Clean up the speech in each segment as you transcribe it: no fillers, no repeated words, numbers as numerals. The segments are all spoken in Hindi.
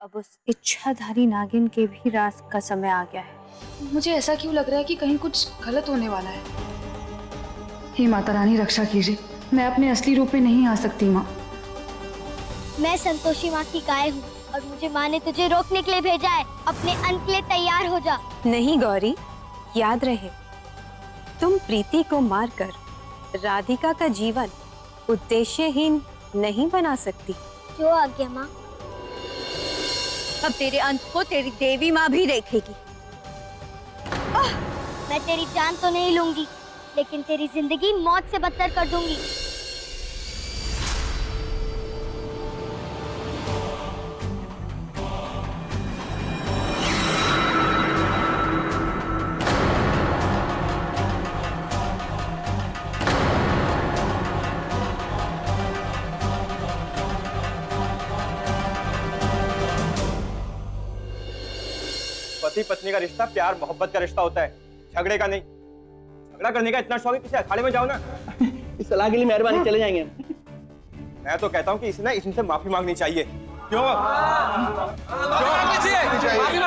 अब उस इच्छाधारी नागिन के भी राज का समय आ गया है। मुझे ऐसा क्यों लग रहा है कि कहीं कुछ गलत होने वाला है। हे माता रानी रक्षा कीजिए, मैं अपने असली रूप में नहीं आ सकती माँ। मैं संतोषी माँ की गाय हूँ और मुझे माँ ने तुझे रोकने के लिए भेजा है। अपने अंत के लिए तैयार हो जा। नहीं गौरी, याद रहे तुम प्रीति को मारकर राधिका का जीवन उद्देश्यहीन नहीं बना सकती। जो आज्ञा माँ। अब तेरे अंत को तेरी देवी माँ भी देखेगी। मैं तेरी जान तो नहीं लूंगी, लेकिन तेरी जिंदगी मौत से बदतर कर दूंगी। पति पत्नी का रिश्ता प्यार मोहब्बत का रिश्ता होता है, झगड़े का नहीं। झगड़ा करने का इतना शौक है, किसी अखाड़े में जाओ ना। इस सलाह के लिए मेहरबानी, चले जाएंगे। मैं तो कहता हूँ कि इनसे माफी मांगनी चाहिए। क्यों?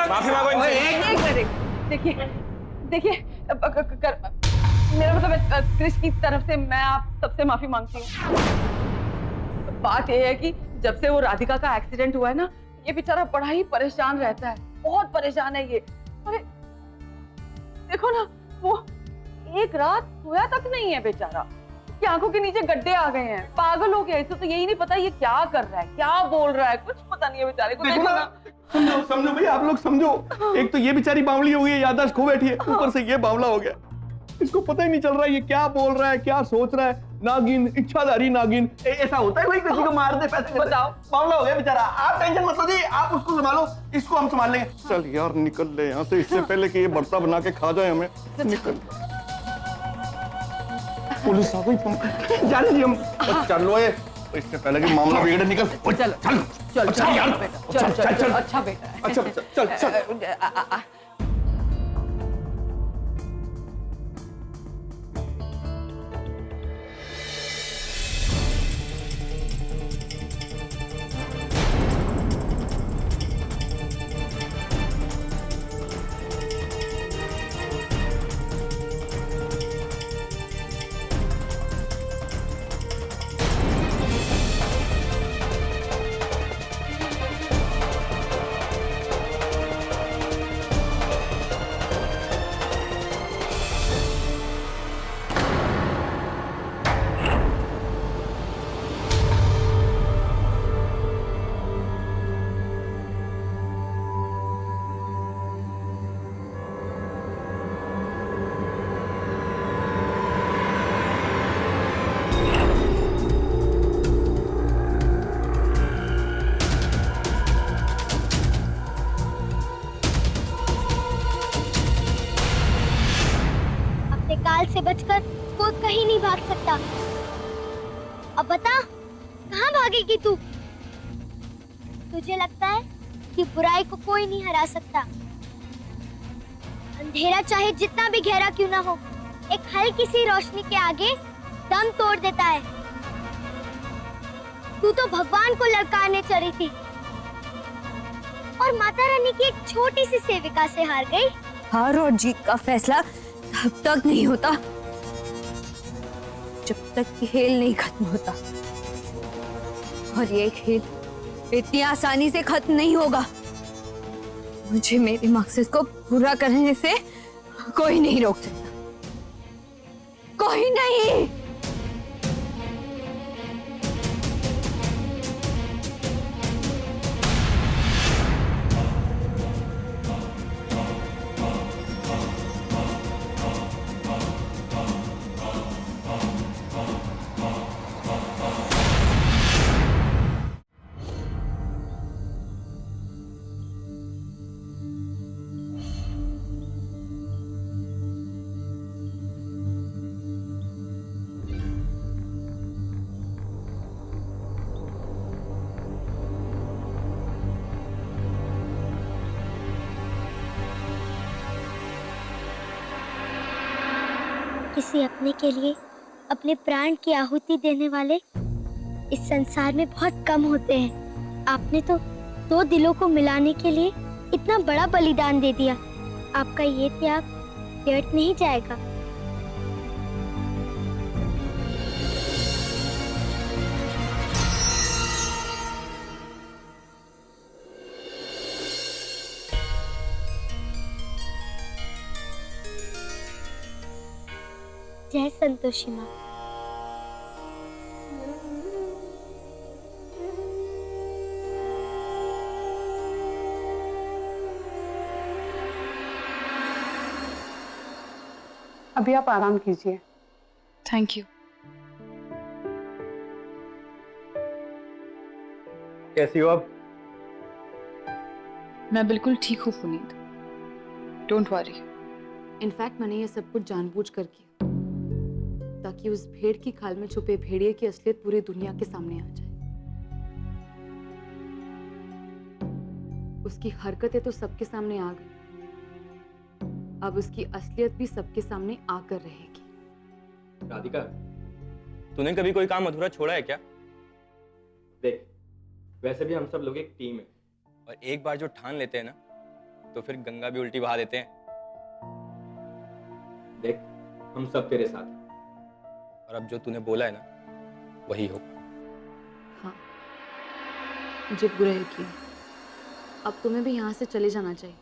माफी मांगो इनसे। देखिए मेरा मतलब क्रिश की तरफ से मैं आप सबसे माफी मांगती हूँ। बात यह है कि जब से वो राधिका का एक्सीडेंट हुआ है ना, ये बेचारा बड़ा ही परेशान रहता है, बहुत परेशान है ये। अरे देखो ना, वो एक रात सोया तक नहीं है बेचारा। उसकी आंखों के नीचे गड्ढे आ गए हैं, पागल हो गया। इसे तो यही नहीं पता ये क्या कर रहा है, क्या बोल रहा है, कुछ पता नहीं है बेचारे को। देखो ना, समझो समझो भाई, आप लोग समझो। एक तो ये बेचारी बावली हो गई है, याददाश्त खो बैठी है, ऊपर से ये बावला हो गया। इसको पता ही नहीं चल रहा है ये क्या बोल रहा है, क्या सोच रहा है। नागिन, इच्छाधारी नागिन, ऐसा होता है कोई किसी को मार दे पैसे? बताओ, बावला हो गया बेचारा। आप टेंशन मत लो, आप उसको संभालो, इसको हम संभाल लेंगे। चल यार निकल ले यहाँ से, इससे पहले कि ये बर्ता बना के खा जाए हमें। निकल। पुलिस आ गई, जाने दी हम। चलो ये, इससे पहले कि मामला बिगड़े, निकल। चल चल चल चल यार, चल चल चल। अच्छा बेटा, अच्छा चल चल। काल से बचकर कोई कहीं नहीं भाग सकता। अब बता, कहाँ भागेगी तू? तुझे लगता है कि बुराई को कोई नहीं हरा सकता? अंधेरा चाहे जितना भी गहरा क्यों ना हो, एक हल्की सी रोशनी के आगे दम तोड़ देता है। तू तो भगवान को ललकारने चली थी और माता रानी की एक छोटी सी सेविका से हार गई। हार और जीत का फैसला तब तक नहीं होता जब तक खेल नहीं खत्म होता, और ये खेल इतनी आसानी से खत्म नहीं होगा। मुझे मेरे मकसद को पूरा करने से कोई नहीं रोक सकता, कोई नहीं। किसी अपने के लिए अपने प्राण की आहुति देने वाले इस संसार में बहुत कम होते हैं। आपने तो दो दिलों को मिलाने के लिए इतना बड़ा बलिदान दे दिया। आपका ये त्याग व्यर्थ नहीं जाएगा। जय संतोषी माँ। अभी आप आराम कीजिए। Thank you. कैसी हो अब? मैं बिल्कुल ठीक हूँ पुनीत, डोंट वरी। इनफैक्ट मैंने ये सब कुछ जानबूझकर किया ताकि उस भेड़ की खाल में छुपे भेड़िए की असलियत पूरी दुनिया के सामने आ जाए। उसकी हरकतें तो सबके सामने आ गई, अब उसकी असलियत भी सबके सामने आकर रहेगी। राधिका, तूने कभी कोई काम अधूरा छोड़ा है क्या? देख, वैसे भी हम सब लोग एक टीम है, और एक बार जो ठान लेते हैं ना, तो फिर गंगा भी उल्टी बहा देते हैं। देख, हम सब तेरे साथ हैं, और अब जो तूने बोला है ना, वही हो। हाँ, मुझे बुरा यकीन है। अब तुम्हें भी यहाँ से चले जाना चाहिए।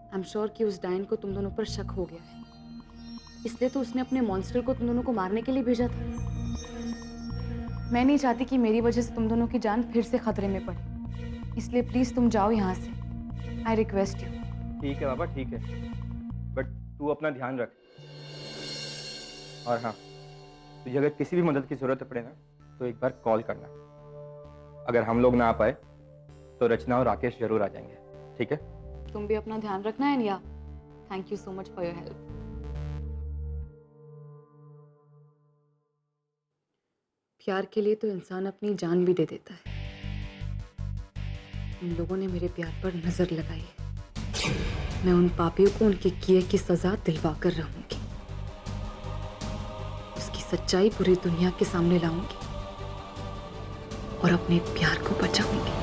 आई एम श्योर कि उस डायन को तुम दोनों पर शक हो गया है, इसलिए तो उसने अपने मॉन्स्टर को तुम दोनों को मारने के लिए भेजा था। मैं नहीं चाहती कि मेरी वजह से तुम दोनों की जान फिर से खतरे में पड़े, इसलिए प्लीज तुम जाओ यहाँ से। I request you. ठीक है बाबा, ठीक है, बट तू अपना ध्यान रख। और हाँ, तुझे अगर किसी भी मदद की जरूरत पड़े ना, तो एक बार कॉल करना। अगर हम लोग ना आ पाए तो रचना और राकेश जरूर आ जाएंगे, ठीक है? तुम भी अपना ध्यान रखना है निया। Thank you so much for your help. प्यार के लिए तो इंसान अपनी जान भी दे देता है। उन लोगों ने मेरे प्यार पर नजर लगाई है। मैं उन पापियों को उनके किए की सजा दिलवा कर रहूंगी। उसकी सच्चाई पूरी दुनिया के सामने लाऊंगी और अपने प्यार को बचाऊंगी।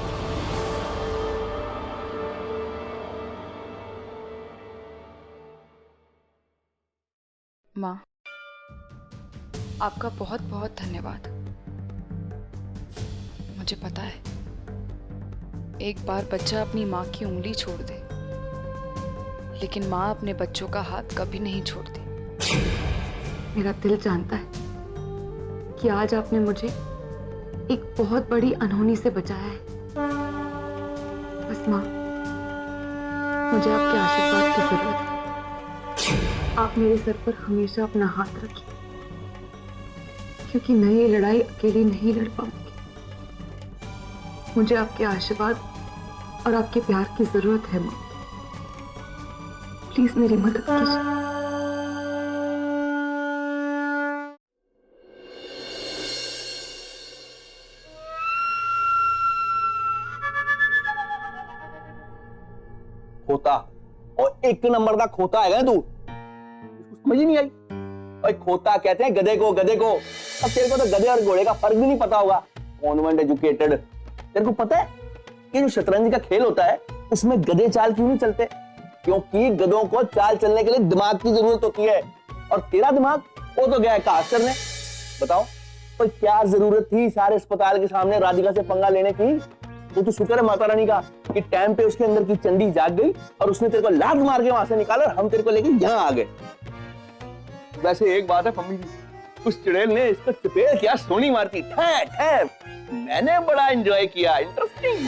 माँ, आपका बहुत बहुत धन्यवाद। मुझे पता है, एक बार बच्चा अपनी माँ की उंगली छोड़ दे, लेकिन माँ अपने बच्चों का हाथ कभी नहीं छोड़ती। मेरा दिल जानता है कि आज आपने मुझे एक बहुत बड़ी अनहोनी से बचाया है। बस माँ, मुझे आपके आशीर्वाद की जरूरत है। आप मेरे सर पर हमेशा अपना हाथ रखिए, क्योंकि मैं ये लड़ाई अकेली नहीं लड़ पाऊंगी। मुझे आपके आशीर्वाद और आपके प्यार की जरूरत है माँ। प्लीज मेरी मदद कीजिए। खोता, और एक नंबर का खोता है तू, समझ ही नहीं आई। भाई खोता कहते हैं गधे को, गधे को। अब तेरे को तो गधे और घोड़े का फर्क भी नहीं पता होगा, कॉन्वेंट एजुकेटेड। तेरे को पता है कि जो शतरंज का खेल होता है, उसमें गधे चाल क्यों नहीं चलते? क्योंकि गधों को चाल चलने के लिए दिमाग की जरूरत होती है, और तेरा दिमाग वो तो गया है कास्ट करने। बताओ, तो क्या जरूरत थी सारे अस्पताल के सामने राधिका से पंगा लेने की? वो तो शुक्र है माता रानी का कि टाइम पे उसके अंदर की चंडी जाग गई और उसने तेरे को लात मार के वहां से निकाला, और हम तेरे को लेके यहाँ आ गए। वैसे एक बात है मम्मी जी, उस चुड़ैल ने इसको चपेट क्या सोनी मारती, ठै ठै। मैंने बड़ा एंजॉय किया, इंटरेस्टिंग।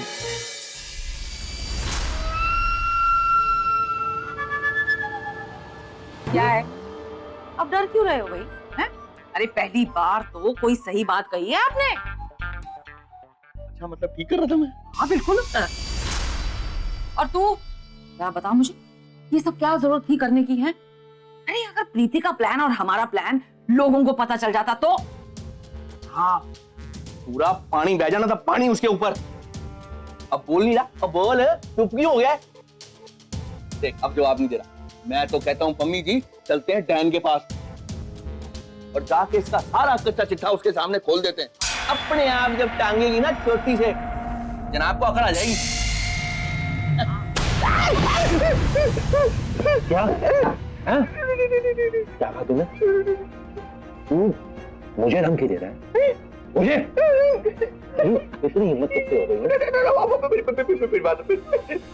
क्या है? अब डर क्यों रहे हो भाई? हैं? अरे पहली बार तो कोई सही बात कही है आपने। अच्छा, मतलब ठीक कर रहा था मैं? हाँ बिल्कुल। और तू क्या बता मुझे, ये सब क्या जरूरत थी करने की है? अरे अगर प्रीति का प्लान और हमारा प्लान लोगों को पता चल जाता तो? हाँ, पूरा पानी बह जाना था, पानी उसके ऊपर। अब बोल नहीं रहा, अब बोल, चुप क्यों हो गया? देख, अब जवाब नहीं दे रहा। मैं तो कहता हूँ पम्मी जी, चलते हैं डैन के पास और जाके इसका सारा कच्चा चिट्ठा उसके सामने खोल देते हैं। अपने आप जब टांगेगी ना चोटी से, जनाब को अकड़ आ जाएगी। क्या हाँ? क्या कहा तूने? तू मुझे धमकी दे रहा है? मुझे? इतनी हिम्मत किससे हो गई?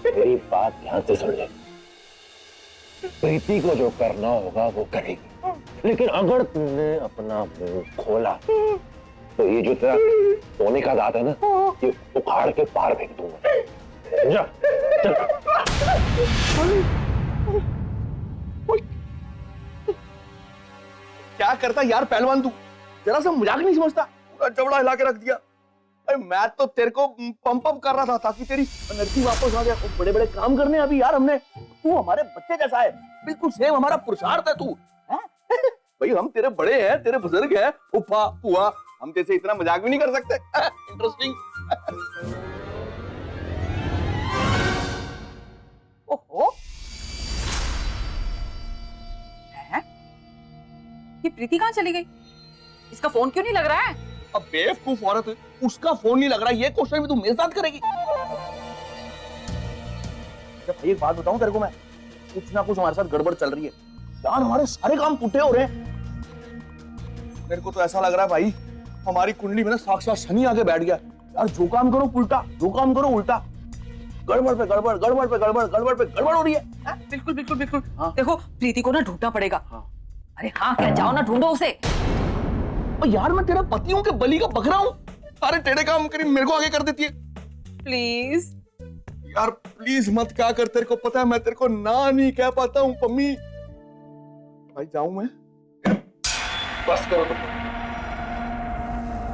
मेरी बात ध्यान से सुन ले। प्रीति को जो करना होगा वो करेगी, लेकिन अगर तुमने अपना मुंह खोला तो ये जो तेरा सोने का दांत है ना, ये उखाड़ के पार फेंक दूंगा। समझा? चल। क्या करता यार पहलवान तू, जरा सा मजाक नहीं समझता, पूरा जबड़ा हिला के रख दिया। अरे मैं तो तेरे को पंप अप कर रहा था ताकि तेरी एनर्जी वापस आ जाए। बड़े बड़े काम करने अभी यार हमने, तू हमारे बच्चे जैसा है, बिल्कुल सेम हमारा पुरुषार्थ है तू। भाई हम तेरे बड़े हैं, तेरे बुजुर्ग हैं, फूफा फूआ, हम जैसे इतना मजाक भी नहीं कर सकते। इंटरेस्टिंग। ओहो, हैं? ये प्रीति कहाँ चली गई? इसका फोन क्यों नहीं लग रहा है? अब बेवकूफ औरत, उसका फोन नहीं लग रहा, ये क्वेश्चन भी तू मेरे साथ करेगी? भाई एक बात बताऊं तेरे को मैं, कुछ ना कुछ हमारे साथ गड़बड़ चल रही है यार, हमारे सारे काम पुट्टे हो रहे हैं। मेरे को तो ऐसा लग रहा है भाई हमारी कुंडली में ना साक्षात शनि आके बैठ गया यार। जो काम करो उल्टा, जो काम करो उल्टा, गड़बड़ पे गड़बड़, गड़बड़ पे गड़बड़, गड़बड़ पे गड़बड़ हो रही है। बिल्कुल बिल्कुल बिल्कुल। हाँ। देखो प्रीति को ना ढूंढना पड़ेगा। हाँ। अरे हाँ क्या, जाओ ना ढूंढो उसे। यार मैं तेरा पति हूं कि बलि का बकरा हूं? सारे टेढ़े काम करी मेरे को आगे कर देती है। प्लीज यार प्लीज मत क्या कर, तेरे को पता है मैं तेरे को ना नहीं कह पाता हूँ पम्मी। भाई जाऊं मैं? बस करो तुम।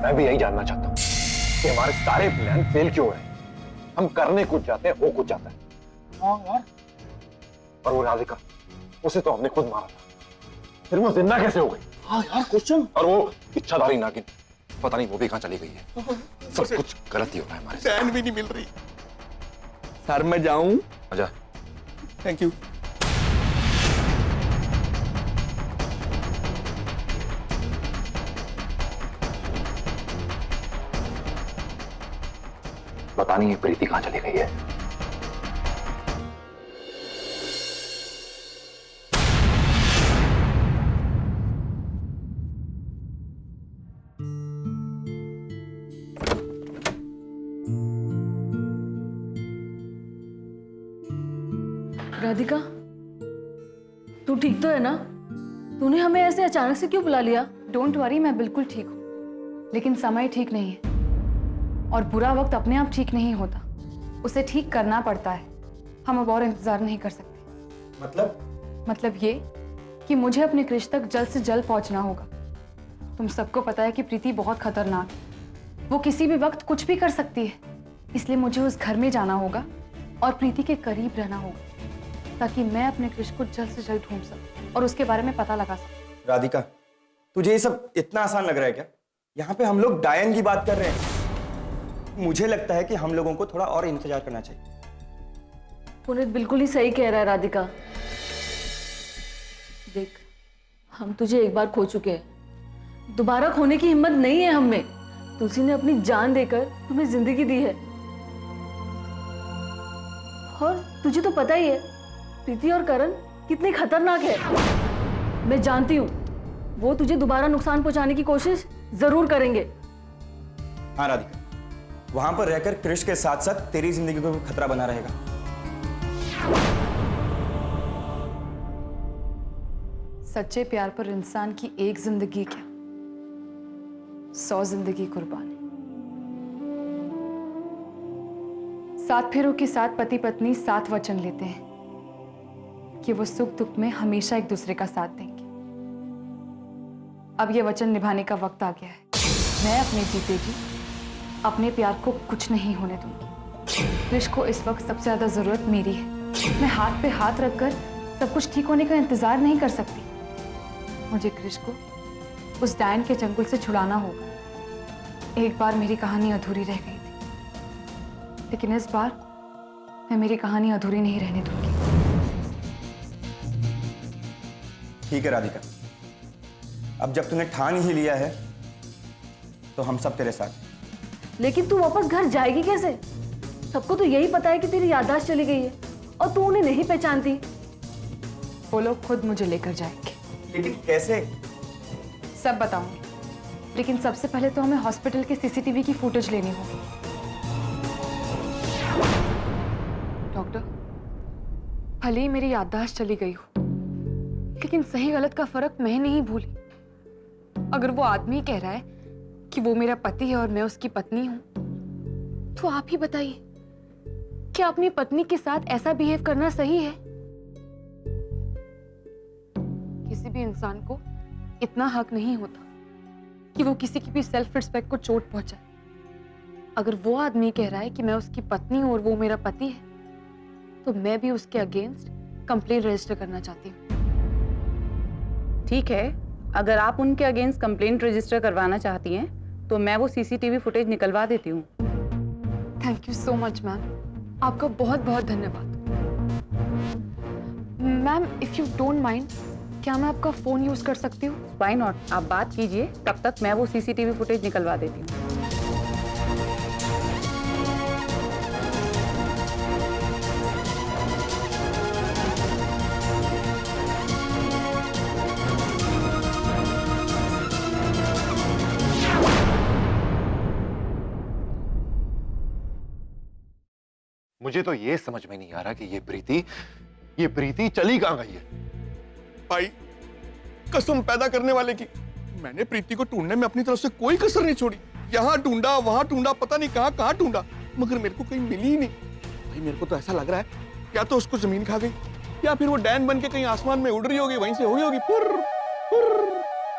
मैं भी यही जानना चाहता हूँ कि हमारे सारे प्लान फेल क्यों है। हम करने कुछ जाते हैं, हो कुछ जाता है। हाँ यार। और वो राधिका, उसे तो हमने खुद मारा था, फिर वो जिंदा कैसे हो गई? हाँ यार क्वेश्चन। और वो इच्छाधारी नागिन, पता नहीं वो भी कहाँ चली गई है। सब कुछ गलत ही हो रहा है हमारे साथ। चैन भी नहीं मिल रही। सर मैं जाऊं? आजा। Thank you. पता नहीं ये प्रीति कहाँ चली गई है। राधिका, तू ठीक तो है ना? तूने हमें ऐसे अचानक से क्यों बुला लिया? डोंट वरी, मैं बिल्कुल ठीक हूँ, लेकिन समय ठीक नहीं है और बुरा वक्त अपने आप ठीक नहीं होता, उसे ठीक करना पड़ता है। हम अब और इंतजार नहीं कर सकते। मतलब ये कि मुझे अपने क्रिश तक जल्द से जल्द पहुंचना होगा। तुम सबको पता है कि प्रीति बहुत खतरनाक है, वो किसी भी वक्त कुछ भी कर सकती है, इसलिए मुझे उस घर में जाना होगा और प्रीति के करीब रहना होगा ताकि मैं अपने क्रिश को जल्द से जल्द ढूंढ सकूं और उसके बारे में पता लगा सकूं। राधिका, तुझे ये सब इतना आसान लग रहा है क्या? यहाँ पे हम लोग डायन की बात कर रहे हैं। मुझे लगता है कि हम लोगों को थोड़ा और इंतजार करना चाहिए। पुनीत बिल्कुल ही सही कह रहा है राधिका। देख, हम तुझे एक बार खो चुके हैं, दोबारा खोने की हिम्मत नहीं है हम में। तुलसी ने अपनी जान देकर तुम्हें जिंदगी दी है और तुझे तो पता ही है प्रीति और करण कितने खतरनाक है। मैं जानती हूँ वो तुझे दोबारा नुकसान पहुंचाने की कोशिश जरूर करेंगे। हाँ राधिका, वहां पर रहकर क्रिश के साथ साथ तेरी जिंदगी को भी खतरा बना रहेगा। सच्चे प्यार पर इंसान की एक जिंदगी क्या, 100 जिंदगी कुर्बान। 7 फेरों के साथ पति पत्नी 7 वचन लेते हैं कि वो सुख दुख में हमेशा एक दूसरे का साथ देंगे। अब ये वचन निभाने का वक्त आ गया है। मैं अपने जीते जी अपने प्यार को कुछ नहीं होने दूंगी। क्रिश को इस वक्त सबसे ज्यादा जरूरत मेरी है। मैं हाथ पे हाथ रखकर सब कुछ ठीक होने का इंतजार नहीं कर सकती। मुझे क्रिश को उस डायन के चंगुल से छुड़ाना होगा। एक बार मेरी कहानी अधूरी रह गई थी, लेकिन इस बार मैं मेरी कहानी अधूरी नहीं रहने दूंगी। ठीक है राधिका, अब जब तूने ठान ही लिया है तो हम सब तेरे साथ। लेकिन तू वापस घर जाएगी कैसे? सबको तो यही पता है कि तेरी याददाश्त चली गई है और तू उन्हें नहीं पहचानती। वो लोग खुद मुझे लेकर जाएंगे। लेकिन कैसे? सब बताऊंगी, लेकिन सबसे पहले तो हमें हॉस्पिटल के सीसीटीवी की फुटेज लेनी होगी। डॉक्टर, भले ही मेरी याददाश्त चली गई हो, लेकिन सही गलत का फर्क मैं नहीं भूली। अगर वो आदमी कह रहा है कि वो मेरा पति है और मैं उसकी पत्नी हूं, तो आप ही बताइए, क्या अपनी पत्नी के साथ ऐसा बिहेव करना सही है? किसी भी इंसान को इतना हक नहीं होता कि वो किसी की भी सेल्फ रिस्पेक्ट को चोट पहुंचाए। अगर वो आदमी कह रहा है कि मैं उसकी पत्नी हूं और वो मेरा पति है, तो मैं भी उसके अगेंस्ट कंप्लेंट रजिस्टर करना चाहती हूँ। ठीक है, अगर आप उनके अगेंस्ट कंप्लेंट रजिस्टर करवाना चाहती हैं तो मैं वो सीसीटीवी फुटेज निकलवा देती हूँ। Thank you so much ma'am, आपका बहुत बहुत धन्यवाद। Ma'am, if you don't mind, क्या मैं आपका फोन यूज कर सकती हूँ? व्हाई नॉट, आप बात कीजिए, तब तक मैं वो सीसीटीवी फुटेज निकलवा देती हूँ। मुझे तो ये समझ में नहीं आ रहा कि ये प्रीति चली कहां गई है। भाई कसम पैदा करने वाले की, मैंने प्रीति को ढूंढने में अपनी तरफ से कोई कसर नहीं छोड़ी। यहाँ ढूंढा, वहां ढूंढा, पता नहीं कहाँ कहाँ ढूंढा, मगर मेरे को कहीं मिली ही नहीं। भाई मेरे को तो ऐसा लग रहा है या तो उसको जमीन खा गई या फिर वो डैन बन के कहीं आसमान में उड़ रही होगी, वहीं से होगी पुर पुर।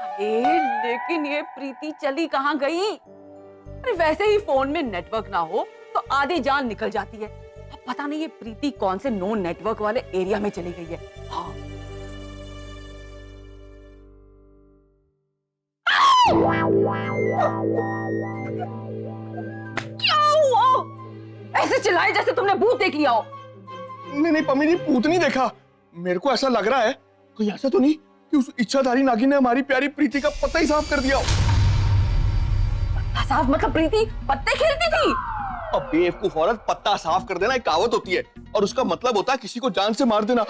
अरे लेकिन ये प्रीति चली कहाँ गई? अरे वैसे ही फोन में नेटवर्क ना हो तो आधी जान निकल जाती है। अब पता नहीं ये प्रीति कौन से नो नेटवर्क वाले एरिया में चली गई है। हाँ। क्या हुआ? ऐसे चिल्लाए जैसे तुमने भूत देख लिया हो। नहीं पम्मी जी, भूत नहीं देखा। मेरे को ऐसा लग रहा है कोई ऐसा तो नहीं कि उस इच्छाधारी नागिन ने हमारी प्यारी प्रीति का पत्ता ही साफ कर दिया हो। पत्ता साफ मतलब प्रीति पत्ते खेलती थी? अब बेवकूफ औरत, पत्ता साफ कर देना एक कहावत होती है और उसका मतलब होता है किसी को जान से मार देना।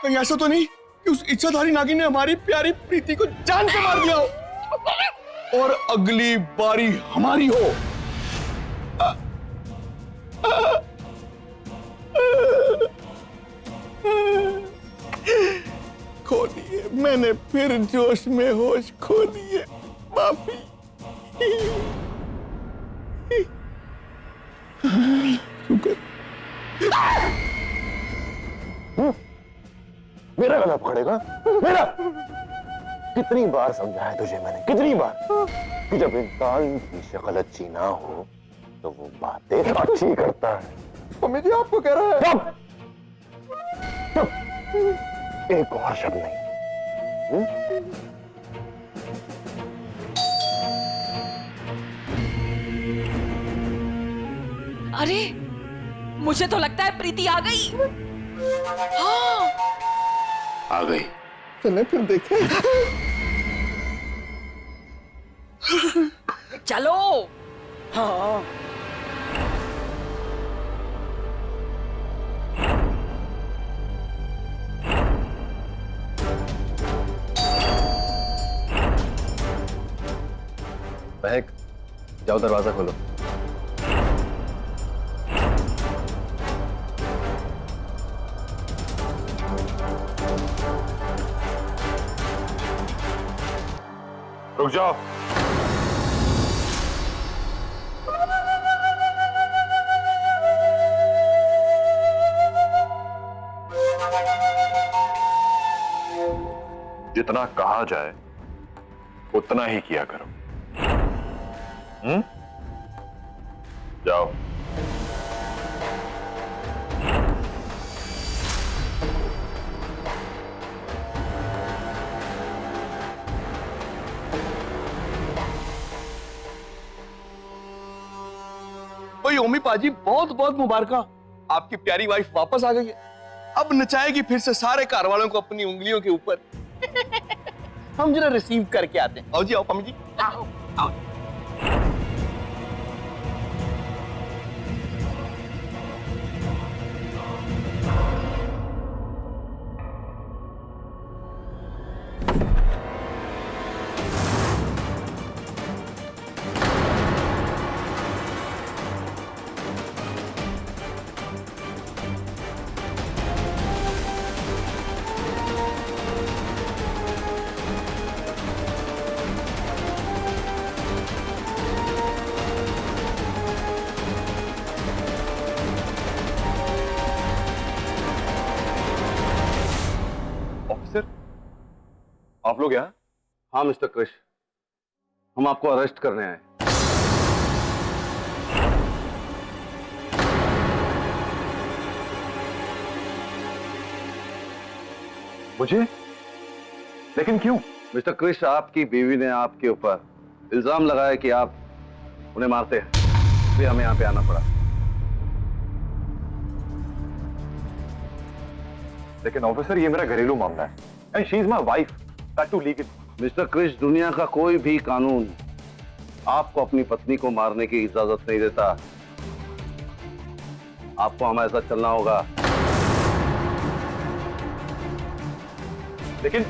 कहीं ऐसा तो नहीं कि उस इच्छाधारी नागिन ने हमारी प्यारी प्रीति को जान से मार दिया हो और अगली बारी हमारी हो। खो दिए मैंने, फिर जोश में होश खो दिए। माफी। शुक्र। मेरा गला पकड़ेगा? मेरा? कितनी बार समझाया तुझे मैंने, कितनी बार, कि जब इंसान की शक्ल अच्छी ना हो तो वो बातें अच्छी करता है। मम्मी जी आपको कह रहा है। चुप! चुप! एक और शब्द नहीं। अरे मुझे तो लगता है प्रीति आ गई। हाँ। आ गई। चले फिर देखें। चलो। हाँ। महक, जाओ दरवाजा खोलो। रुक जाओ। जितना कहा जाए उतना ही किया करो। जाओ। ओए ओमी पाजी, बहुत बहुत मुबारक। आपकी प्यारी वाइफ वापस आ गई है। अब नचाएगी फिर से सारे घर वालों को अपनी उंगलियों के ऊपर। हम जरा रिसीव करके आते हैं। आओ जी, आओ मम्मी जी, आओ आओ। ऑफिसर, आप लोग यहाँ? हाँ मिस्टर क्रिश, हम आपको अरेस्ट करने आए। मुझे? लेकिन क्यों? मिस्टर क्रिश, आपकी बीवी ने आपके ऊपर इल्जाम लगाया कि आप उन्हें मारते हैं, इसलिए हमें यहाँ पे आना पड़ा। लेकिन ऑफिसर, ये मेरा घरेलू मामला है and she is my wife, that too legal. Mister Krish, दुनिया का कोई भी कानून आपको अपनी पत्नी को मारने की इजाजत नहीं देता। आपको हमारे साथ चलना होगा। लेकिन